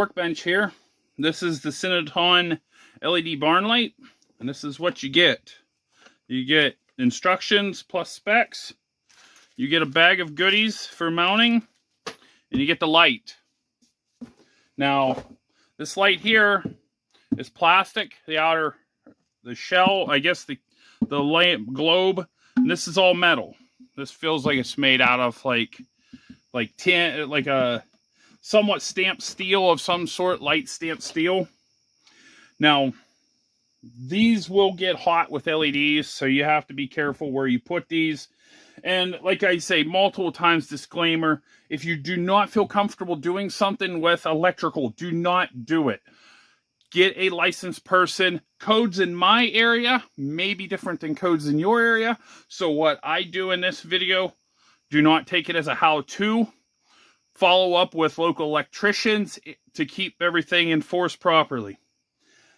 Workbench here. This is the CINOTON LED barn light, and this is what you get. You get instructions plus specs. You get a bag of goodies for mounting, and you get the light. Now, this light here is plastic. The shell, I guess the lamp globe, and this is all metal. This feels like it's made out of like tin, like a somewhat stamped steel of some sort, light stamped steel. Now, these will get hot with LEDs, so you have to be careful where you put these. And like I say multiple times, disclaimer, if you do not feel comfortable doing something with electrical, do not do it. Get a licensed person. Codes in my area may be different than codes in your area. So what I do in this video, do not take it as a how-to. Follow up with local electricians to keep everything enforced properly.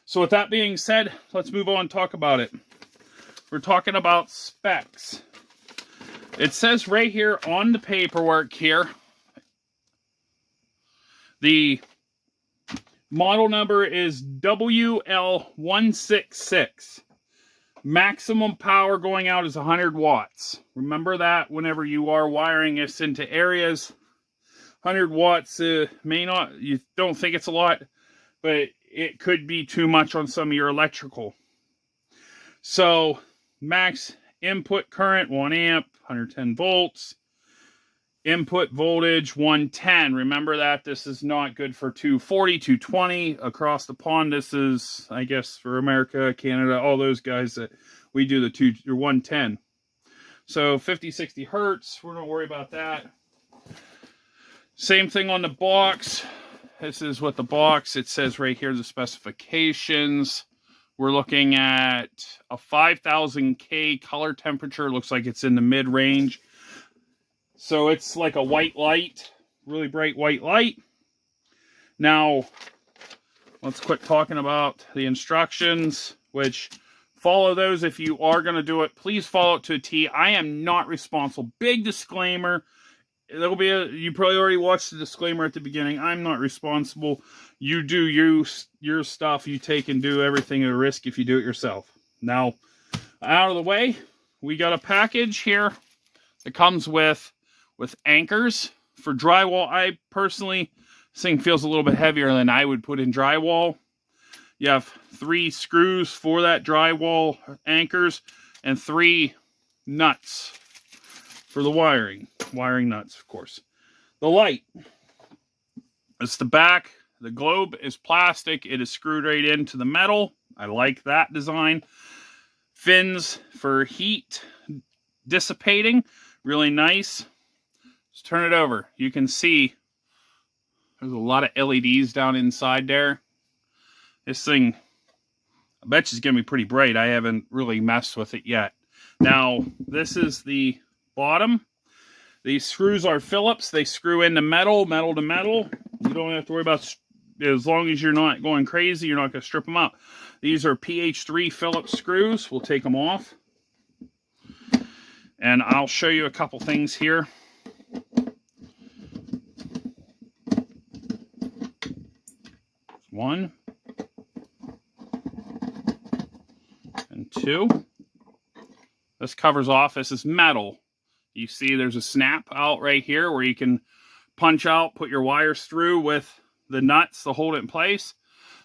So with that being said, let's move on and talk about it. We're talking about specs. It says right here on the paperwork here, the model number is WL166. Maximum power going out is 100 watts. Remember that whenever you are wiring this into areas. 100 watts may not, you don't think it's a lot, but it could be too much on some of your electrical. So, max input current, 1 amp, 110 volts. Input voltage, 110. Remember that this is not good for 240, 220. Across the pond, this is, I guess, for America, Canada, all those guys that we do the 110. So, 50, 60 hertz. We're not worry about that. Same thing on the box. This is what the box, it says right here, the specifications. We're looking at a 5000 K color temperature. Looks like it's in the mid-range. So it's like a white light, really bright white light. Now, let's quit talking about the instructions, which follow those if you are going to do it. Please follow it to a T. I am not responsible. Big disclaimer. There'll be you probably already watched the disclaimer at the beginning. I'm not responsible. You do your stuff. You take and do everything at a risk if you do it yourself. Now, out of the way, we got a package here that comes with anchors for drywall. I personally, this thing feels a little bit heavier than I would put in drywall. You have 3 screws for that drywall anchors and 3 nuts for the wiring nuts, of course. The light, it's the back. The globe is plastic. It is screwed right into the metal. I like that design. Fins for heat dissipating, really nice. Let's turn it over. You can see there's a lot of LEDs down inside there. This thing, I bet you, is going to be pretty bright. I haven't really messed with it yet. Now, this is the bottom. These screws are Philips. They screw into metal to metal. You don't have to worry about, as long as you're not going crazy, you're not going to strip them out. These are PH3 Philips screws. We'll take them off. And I'll show you a couple things here. One. And 2. This covers off. This is metal. You see there's a snap out right here where you can punch out, put your wires through with the nuts to hold it in place.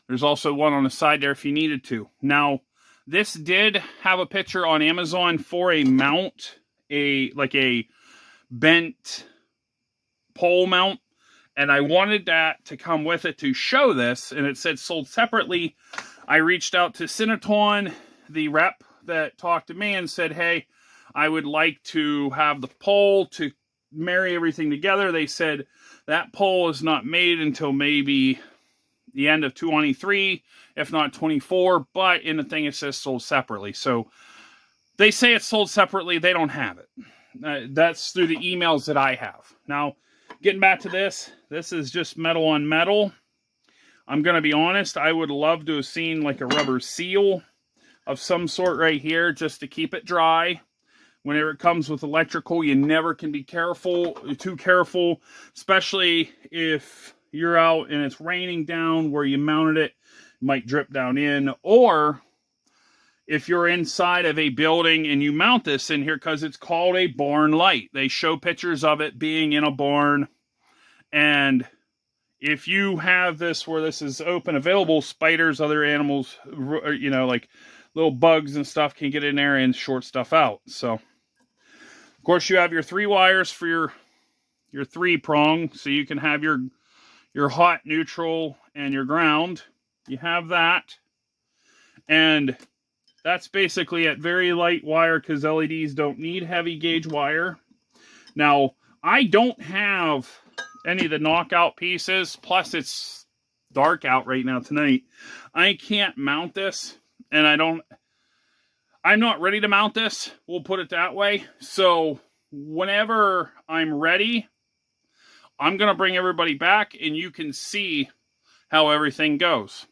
There's also one on the side there if you needed to. Now, this did have a picture on Amazon for a mount, like a bent pole mount. And I wanted that to come with it to show this, and it said sold separately. I reached out to CINOTON, the rep that talked to me, and said, hey, I would like to have the pole to marry everything together. They said that pole is not made until maybe the end of 2023, if not 24, but in the thing it says sold separately. So they say it's sold separately. They don't have it. That's through the emails that I have. Now, getting back to this is just metal on metal. I'm going to be honest, I would love to have seen like a rubber seal of some sort right here just to keep it dry. Whenever it comes with electrical, you never can be too careful, especially if you're out and it's raining down where you mounted it, it might drip down in. Or if you're inside of a building and you mount this in here, because it's called a barn light. They show pictures of it being in a barn. And if you have this where this is open, available, spiders, other animals, you know, like little bugs and stuff can get in there and short stuff out. So, of course, you have your 3 wires for your 3-prong, so you can have your hot, neutral, and your ground. You have that. And that's basically it. Very light wire, because LEDs don't need heavy gauge wire. Now, I don't have any of the knockout pieces, plus it's dark out right now tonight. I can't mount this, and I'm not ready to mount this. We'll put it that way. So whenever I'm ready, I'm going to bring everybody back and you can see how everything goes.